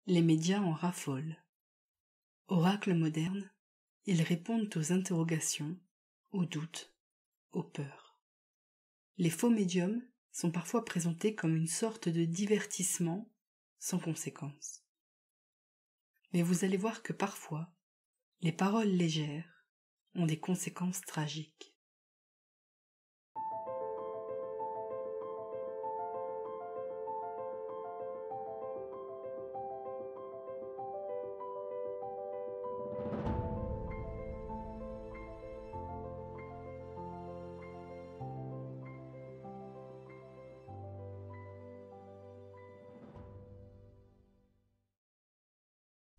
Les médias en raffolent. Oracles modernes, ils répondent aux interrogations, aux doutes, aux peurs. Les faux médiums sont parfois présentés comme une sorte de divertissement sans conséquence. Mais vous allez voir que parfois, les paroles légères ont des conséquences tragiques.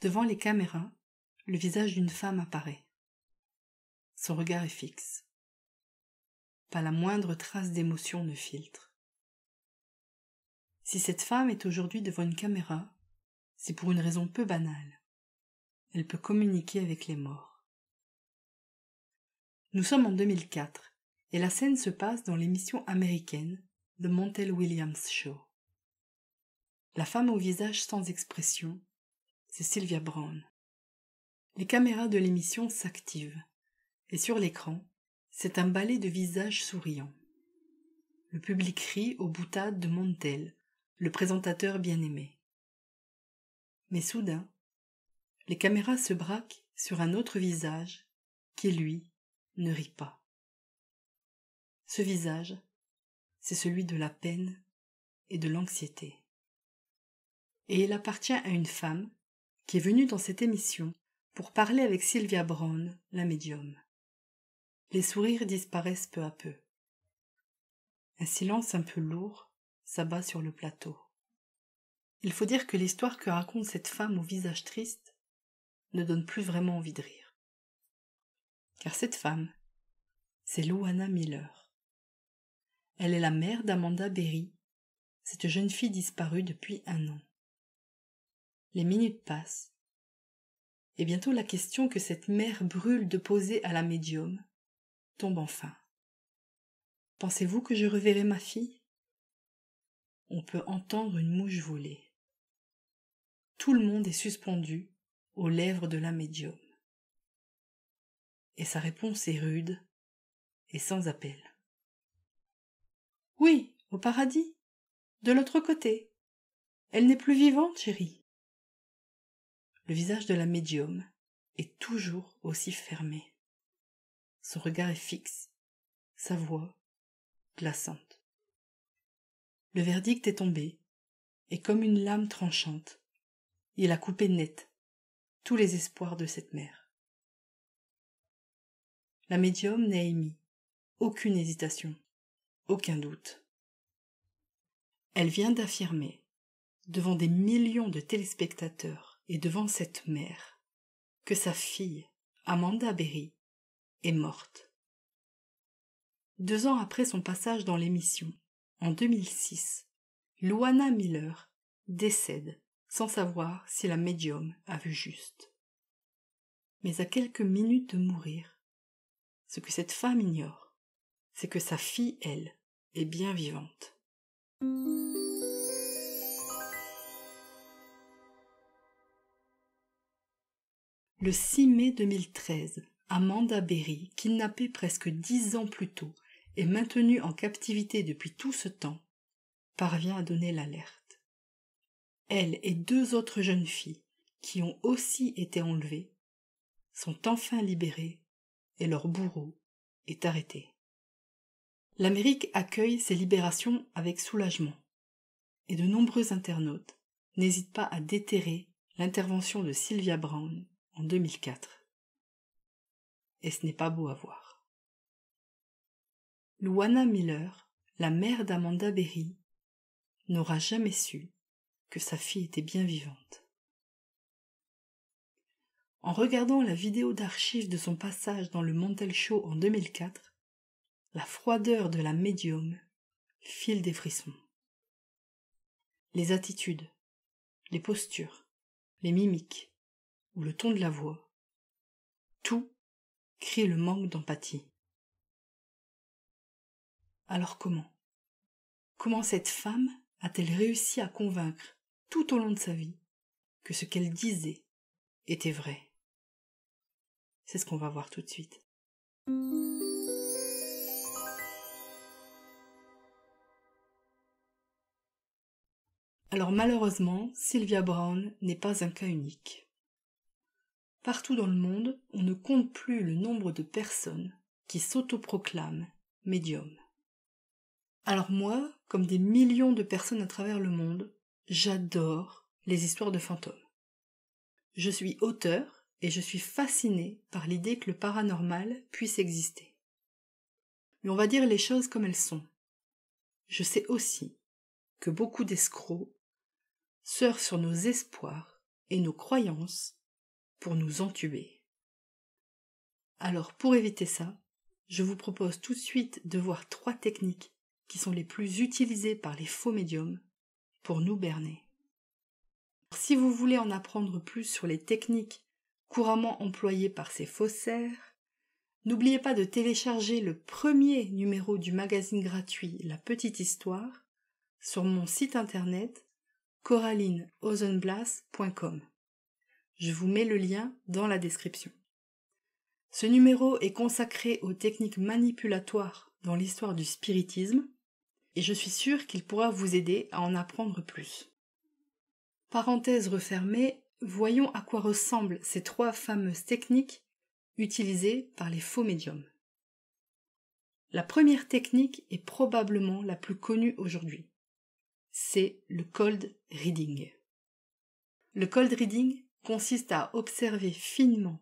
Devant les caméras, le visage d'une femme apparaît. Son regard est fixe. Pas la moindre trace d'émotion ne filtre. Si cette femme est aujourd'hui devant une caméra, c'est pour une raison peu banale. Elle peut communiquer avec les morts. Nous sommes en 2004 et la scène se passe dans l'émission américaine The Montel Williams Show. La femme au visage sans expression, c'est Sylvia Browne. Les caméras de l'émission s'activent et sur l'écran, c'est un ballet de visages souriants. Le public rit aux boutades de Montel, le présentateur bien-aimé. Mais soudain, les caméras se braquent sur un autre visage qui, lui, ne rit pas. Ce visage, c'est celui de la peine et de l'anxiété. Et il appartient à une femme qui est venue dans cette émission pour parler avec Sylvia Browne, la médium. Les sourires disparaissent peu à peu. Un silence un peu lourd s'abat sur le plateau. Il faut dire que l'histoire que raconte cette femme au visage triste ne donne plus vraiment envie de rire. Car cette femme, c'est Louana Miller. Elle est la mère d'Amanda Berry, cette jeune fille disparue depuis 1 an. Les minutes passent, et bientôt la question que cette mère brûle de poser à la médium tombe enfin. Pensez-vous que je reverrai ma fille ? On peut entendre une mouche voler. Tout le monde est suspendu aux lèvres de la médium. Et sa réponse est rude et sans appel. Oui, au paradis, de l'autre côté. Elle n'est plus vivante, chérie. Le visage de la médium est toujours aussi fermé. Son regard est fixe, sa voix glaçante. Le verdict est tombé, et comme une lame tranchante, il a coupé net tous les espoirs de cette mère. La médium n'a émis aucune hésitation, aucun doute. Elle vient d'affirmer, devant des millions de téléspectateurs et devant cette mère, que sa fille, Amanda Berry, est morte. 2 ans après son passage dans l'émission, en 2006, Louana Miller décède sans savoir si la médium a vu juste. Mais à quelques minutes de mourir, ce que cette femme ignore, c'est que sa fille, elle, est bien vivante. Le 6 mai 2013, Amanda Berry, kidnappée presque 10 ans plus tôt et maintenue en captivité depuis tout ce temps, parvient à donner l'alerte. Elle et 2 autres jeunes filles, qui ont aussi été enlevées, sont enfin libérées et leur bourreau est arrêté. L'Amérique accueille ces libérations avec soulagement et de nombreux internautes n'hésitent pas à déterrer l'intervention de Sylvia Browne en 2004. Et ce n'est pas beau à voir. Louana Miller, la mère d'Amanda Berry, n'aura jamais su que sa fille était bien vivante. En regardant la vidéo d'archives de son passage dans le Montel Show en 2004, la froideur de la médium file des frissons. Les attitudes, les postures, les mimiques ou le ton de la voix, tout crie le manque d'empathie. Alors comment ? Comment cette femme a-t-elle réussi à convaincre tout au long de sa vie que ce qu'elle disait était vrai. C'est ce qu'on va voir tout de suite. Alors malheureusement, Sylvia Browne n'est pas un cas unique. Partout dans le monde, on ne compte plus le nombre de personnes qui s'autoproclament médiums. Alors moi, comme des millions de personnes à travers le monde, j'adore les histoires de fantômes. Je suis auteur et je suis fascinée par l'idée que le paranormal puisse exister. Mais on va dire les choses comme elles sont. Je sais aussi que beaucoup d'escrocs surfent sur nos espoirs et nos croyances pour nous entuber. Alors pour éviter ça, je vous propose tout de suite de voir 3 techniques qui sont les plus utilisées par les faux médiums pour nous berner. Si vous voulez en apprendre plus sur les techniques couramment employées par ces faussaires, n'oubliez pas de télécharger le premier numéro du magazine gratuit La Petite Histoire sur mon site internet coralineozenblas.com. Je vous mets le lien dans la description. Ce numéro est consacré aux techniques manipulatoires dans l'histoire du spiritisme et je suis sûre qu'il pourra vous aider à en apprendre plus. Parenthèse refermée, voyons à quoi ressemblent ces 3 fameuses techniques utilisées par les faux médiums. La première technique est probablement la plus connue aujourd'hui. C'est le cold reading. Le cold reading consiste à observer finement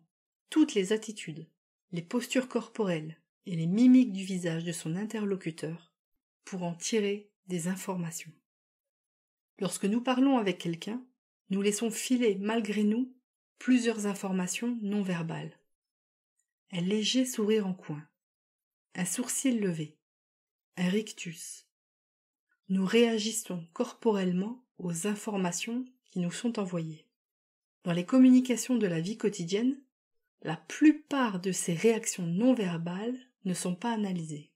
toutes les attitudes, les postures corporelles et les mimiques du visage de son interlocuteur pour en tirer des informations. Lorsque nous parlons avec quelqu'un, nous laissons filer malgré nous plusieurs informations non verbales. Un léger sourire en coin, un sourcil levé, un rictus. Nous réagissons corporellement aux informations qui nous sont envoyées. Dans les communications de la vie quotidienne, la plupart de ces réactions non verbales ne sont pas analysées.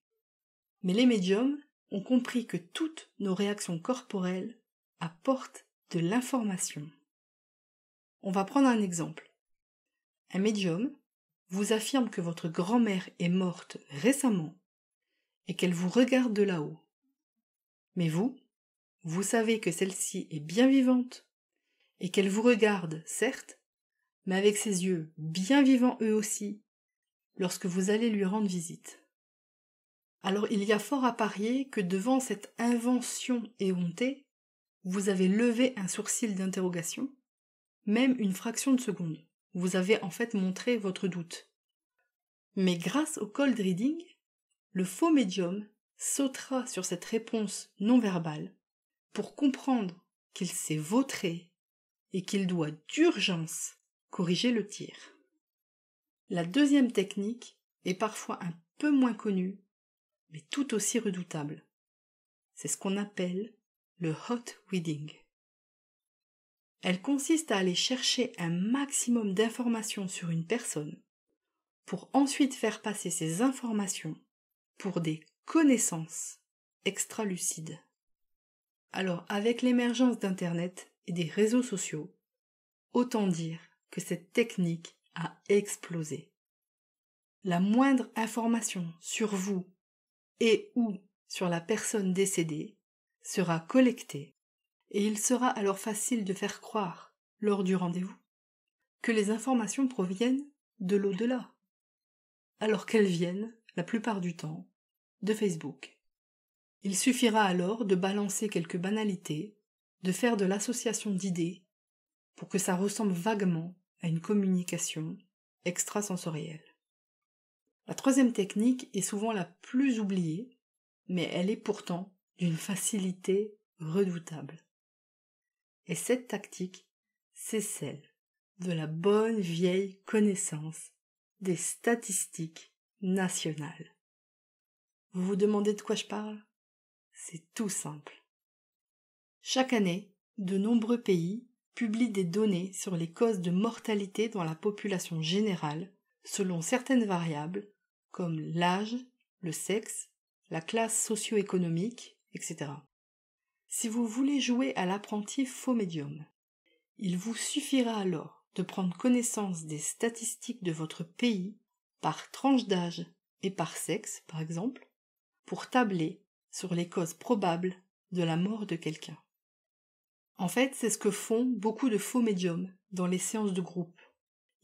Mais les médiums ont compris que toutes nos réactions corporelles apportent de l'information. On va prendre un exemple. Un médium vous affirme que votre grand-mère est morte récemment et qu'elle vous regarde de là-haut. Mais vous savez que celle-ci est bien vivante et qu'elle vous regarde, certes, mais avec ses yeux bien vivants eux aussi, lorsque vous allez lui rendre visite. Alors il y a fort à parier que devant cette invention éhontée, vous avez levé un sourcil d'interrogation, même une fraction de seconde. Vous avez en fait montré votre doute. Mais grâce au cold reading, le faux médium sautera sur cette réponse non verbale pour comprendre qu'il s'est vautré et qu'il doit d'urgence corriger le tir. La deuxième technique est parfois un peu moins connue, mais tout aussi redoutable. C'est ce qu'on appelle le hot reading. Elle consiste à aller chercher un maximum d'informations sur une personne pour ensuite faire passer ces informations pour des connaissances extralucides. Alors, avec l'émergence d'Internet et des réseaux sociaux, autant dire que cette technique a explosé. La moindre information sur vous et ou sur la personne décédée sera collectée et il sera alors facile de faire croire, lors du rendez-vous, que les informations proviennent de l'au-delà, alors qu'elles viennent, la plupart du temps, de Facebook. Il suffira alors de balancer quelques banalités, de faire de l'association d'idées, pour que ça ressemble vaguement à une communication extrasensorielle. La troisième technique est souvent la plus oubliée, mais elle est pourtant d'une facilité redoutable. Et cette tactique, c'est celle de la bonne vieille connaissance des statistiques nationales. Vous vous demandez de quoi je parle ? C'est tout simple. Chaque année, de nombreux pays publient des données sur les causes de mortalité dans la population générale selon certaines variables comme l'âge, le sexe, la classe socio-économique, etc. Si vous voulez jouer à l'apprenti faux médium, Il vous suffira alors de prendre connaissance des statistiques de votre pays par tranche d'âge et par sexe, par exemple, pour tabler sur les causes probables de la mort de quelqu'un. En fait, c'est ce que font beaucoup de faux médiums dans les séances de groupe.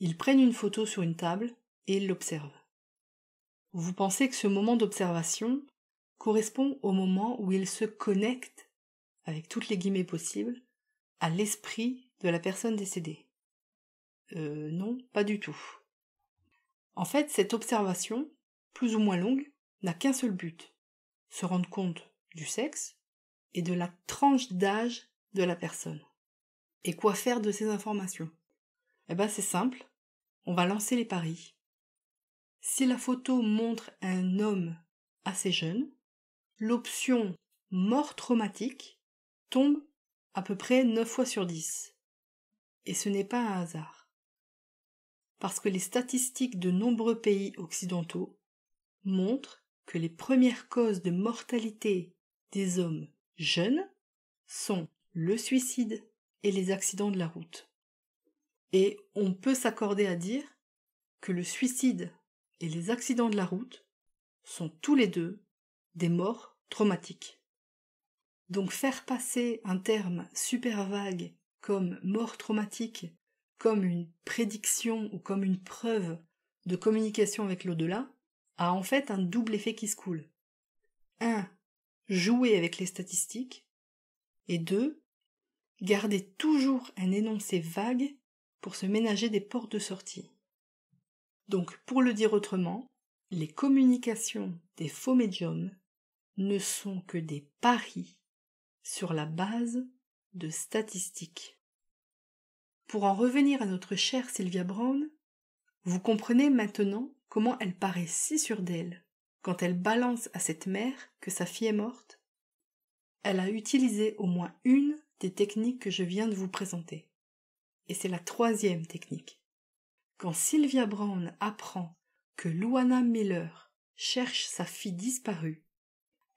Ils prennent une photo sur une table et ils l'observent. Vous pensez que ce moment d'observation correspond au moment où ils se connectent, avec toutes les guillemets possibles, à l'esprit de la personne décédée. Non, pas du tout. En fait, cette observation, plus ou moins longue, n'a qu'un seul but, se rendre compte du sexe et de la tranche d'âge de la personne. Et quoi faire de ces informations? C'est simple, on va lancer les paris. Si la photo montre un homme assez jeune, l'option mort traumatique tombe à peu près 9 fois sur 10. Et ce n'est pas un hasard. Parce que les statistiques de nombreux pays occidentaux montrent que les premières causes de mortalité des hommes jeunes sont le suicide et les accidents de la route. Et on peut s'accorder à dire que le suicide et les accidents de la route sont tous les deux des morts traumatiques. Donc faire passer un terme super vague comme mort traumatique, comme une prédiction ou comme une preuve de communication avec l'au-delà, a en fait un double effet qui se coule. 1. Jouer avec les statistiques, et 2. Garder toujours un énoncé vague pour se ménager des portes de sortie. Donc, pour le dire autrement, les communications des faux médiums ne sont que des paris sur la base de statistiques. Pour en revenir à notre chère Sylvia Browne, vous comprenez maintenant comment elle paraît si sûre d'elle quand elle balance à cette mère que sa fille est morte? Elle a utilisé au moins une des techniques que je viens de vous présenter. Et c'est la 3e technique. Quand Sylvia Browne apprend que Luana Miller cherche sa fille disparue,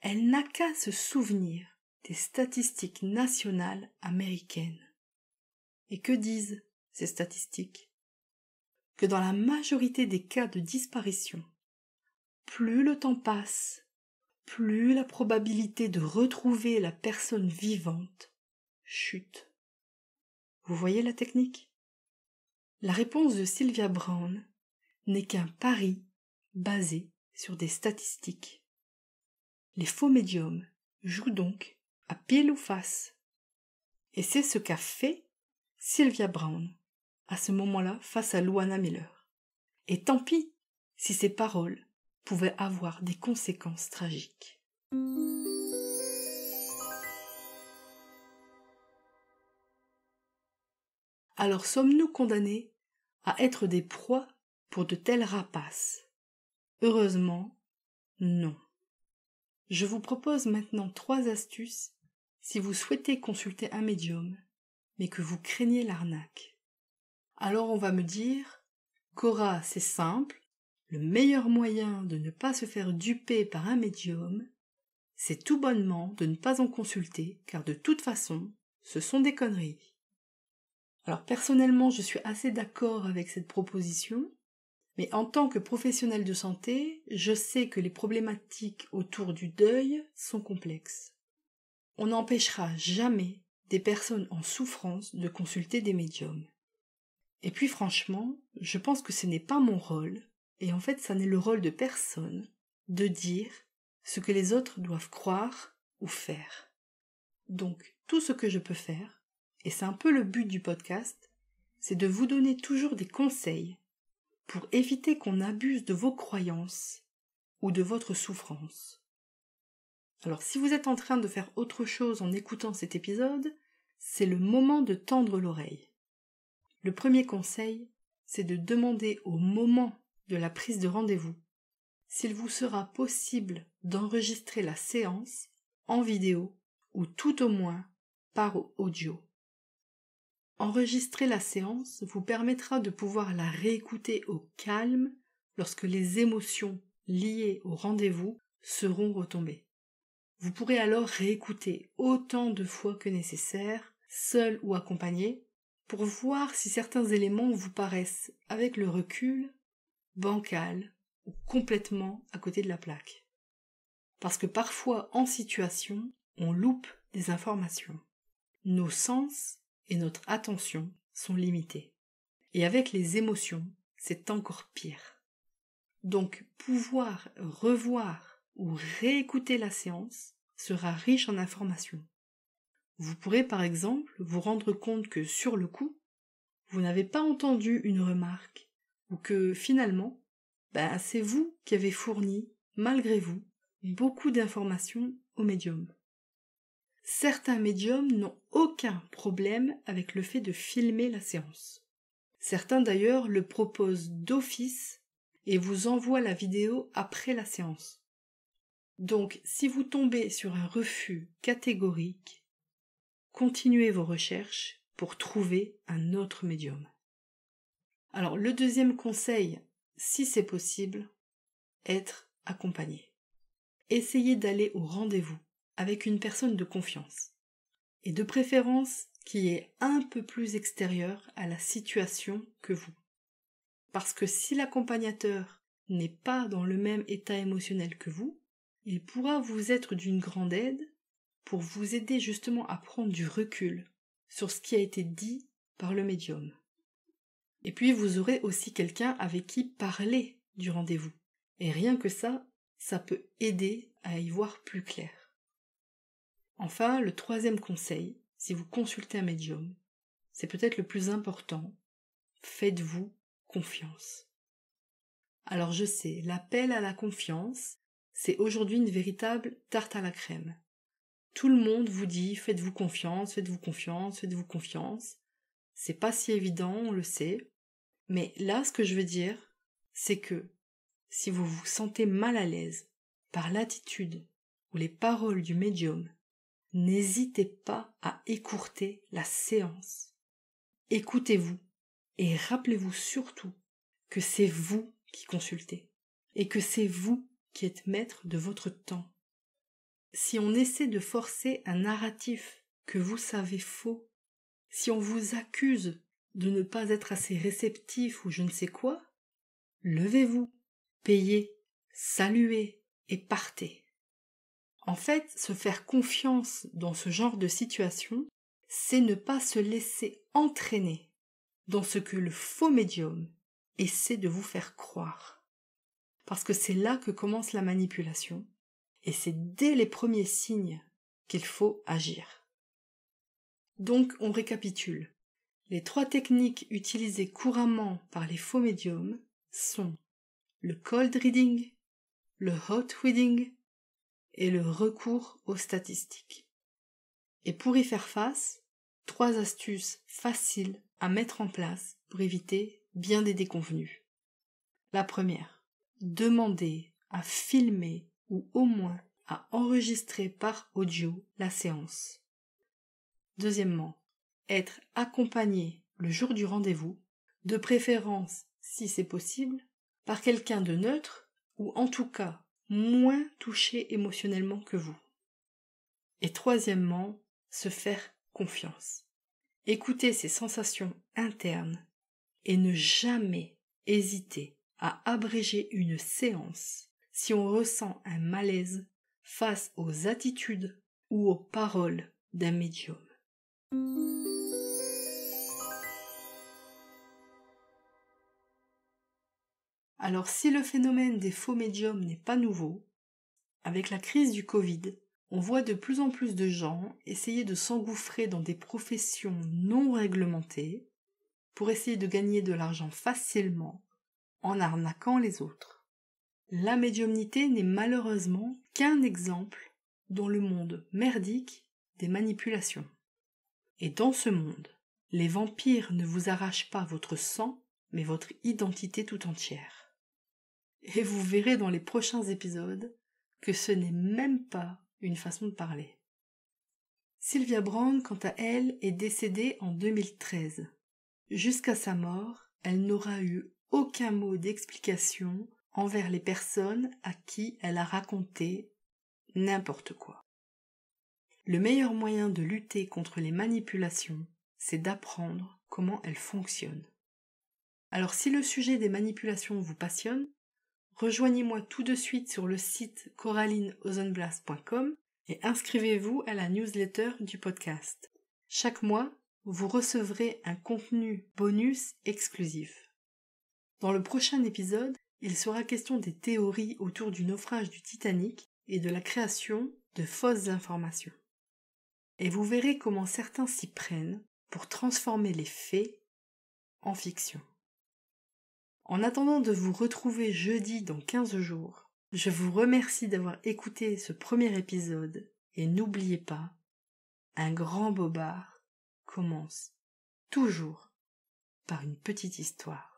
elle n'a qu'à se souvenir des statistiques nationales américaines. Et que disent ces statistiques? Que dans la majorité des cas de disparition, plus le temps passe, plus la probabilité de retrouver la personne vivante chute. Vous voyez la technique? La réponse de Sylvia Browne n'est qu'un pari basé sur des statistiques. Les faux médiums jouent donc à pile ou face. Et c'est ce qu'a fait Sylvia Browne à ce moment-là face à Luana Miller. Et tant pis si ses paroles pouvaient avoir des conséquences tragiques. Alors sommes-nous condamnés à être des proies pour de tels rapaces? Heureusement, non. Je vous propose maintenant 3 astuces si vous souhaitez consulter un médium, mais que vous craignez l'arnaque. Alors on va me dire, Cora, c'est simple, le meilleur moyen de ne pas se faire duper par un médium, c'est tout bonnement de ne pas en consulter, car de toute façon, ce sont des conneries. Alors personnellement, je suis assez d'accord avec cette proposition, mais en tant que professionnel de santé, je sais que les problématiques autour du deuil sont complexes. On n'empêchera jamais des personnes en souffrance de consulter des médiums. Et puis franchement, je pense que ce n'est pas mon rôle, et en fait ça n'est le rôle de personne, de dire ce que les autres doivent croire ou faire. Donc tout ce que je peux faire, et c'est un peu le but du podcast, c'est de vous donner toujours des conseils pour éviter qu'on abuse de vos croyances ou de votre souffrance. Alors si vous êtes en train de faire autre chose en écoutant cet épisode, c'est le moment de tendre l'oreille. Le premier conseil, c'est de demander au moment de la prise de rendez-vous s'il vous sera possible d'enregistrer la séance en vidéo ou tout au moins par audio. Enregistrer la séance vous permettra de pouvoir la réécouter au calme lorsque les émotions liées au rendez-vous seront retombées. Vous pourrez alors réécouter autant de fois que nécessaire, seul ou accompagné, pour voir si certains éléments vous paraissent, avec le recul, bancals ou complètement à côté de la plaque. Parce que parfois, en situation, on loupe des informations. Nos sens et notre attention sont limités. Et avec les émotions, c'est encore pire. Donc, pouvoir revoir ou réécouter la séance sera riche en informations. Vous pourrez par exemple vous rendre compte que sur le coup, vous n'avez pas entendu une remarque ou que finalement, c'est vous qui avez fourni, malgré vous, beaucoup d'informations au médium. Certains médiums n'ont aucun problème avec le fait de filmer la séance. Certains d'ailleurs le proposent d'office et vous envoient la vidéo après la séance. Donc, si vous tombez sur un refus catégorique, continuez vos recherches pour trouver un autre médium. Alors, le deuxième conseil, si c'est possible, être accompagné. Essayez d'aller au rendez-vous avec une personne de confiance, et de préférence qui est un peu plus extérieure à la situation que vous. Parce que si l'accompagnateur n'est pas dans le même état émotionnel que vous, il pourra vous être d'une grande aide pour vous aider justement à prendre du recul sur ce qui a été dit par le médium. Et puis vous aurez aussi quelqu'un avec qui parler du rendez-vous. Et rien que ça peut aider à y voir plus clair. Enfin, le troisième conseil, si vous consultez un médium, c'est peut-être le plus important, faites-vous confiance. Alors je sais, l'appel à la confiance, c'est aujourd'hui une véritable tarte à la crème. Tout le monde vous dit faites-vous confiance, faites-vous confiance, faites-vous confiance. C'est pas si évident, on le sait. Mais là, ce que je veux dire, c'est que si vous vous sentez mal à l'aise par l'attitude ou les paroles du médium, n'hésitez pas à écourter la séance. Écoutez-vous et rappelez-vous surtout que c'est vous qui consultez et que c'est vous qui êtes maître de votre temps. Si on essaie de forcer un narratif que vous savez faux, si on vous accuse de ne pas être assez réceptif ou je ne sais quoi, levez-vous, payez, saluez et partez. En fait, se faire confiance dans ce genre de situation, c'est ne pas se laisser entraîner dans ce que le faux médium essaie de vous faire croire. Parce que c'est là que commence la manipulation, et c'est dès les premiers signes qu'il faut agir. Donc, on récapitule. Les 3 techniques utilisées couramment par les faux médiums sont le cold reading, le hot reading et le recours aux statistiques. Et pour y faire face, 3 astuces faciles à mettre en place pour éviter bien des déconvenues. La première, demandez à filmer ou au moins à enregistrer par audio la séance. Deuxièmement, être accompagné le jour du rendez-vous, de préférence, si c'est possible, par quelqu'un de neutre ou en tout cas moins touché émotionnellement que vous. Et troisièmement, se faire confiance. Écoutez ses sensations internes et ne jamais hésiter à abréger une séance si on ressent un malaise face aux attitudes ou aux paroles d'un médium. Alors si le phénomène des faux médiums n'est pas nouveau, avec la crise du Covid, on voit de plus en plus de gens essayer de s'engouffrer dans des professions non réglementées pour essayer de gagner de l'argent facilement en arnaquant les autres. La médiumnité n'est malheureusement qu'un exemple dans le monde merdique des manipulations. Et dans ce monde, les vampires ne vous arrachent pas votre sang, mais votre identité tout entière. Et vous verrez dans les prochains épisodes que ce n'est même pas une façon de parler. Sylvia Browne, quant à elle, est décédée en 2013. Jusqu'à sa mort, elle n'aura eu aucun mot d'explication envers les personnes à qui elle a raconté n'importe quoi. Le meilleur moyen de lutter contre les manipulations, c'est d'apprendre comment elles fonctionnent. Alors si le sujet des manipulations vous passionne, rejoignez-moi tout de suite sur le site coralineozenblast.com et inscrivez-vous à la newsletter du podcast. Chaque mois, vous recevrez un contenu bonus exclusif. Dans le prochain épisode, il sera question des théories autour du naufrage du Titanic et de la création de fausses informations. Et vous verrez comment certains s'y prennent pour transformer les faits en fiction. En attendant de vous retrouver jeudi dans 15 jours, je vous remercie d'avoir écouté ce premier épisode et n'oubliez pas, un grand bobard commence toujours par une petite histoire.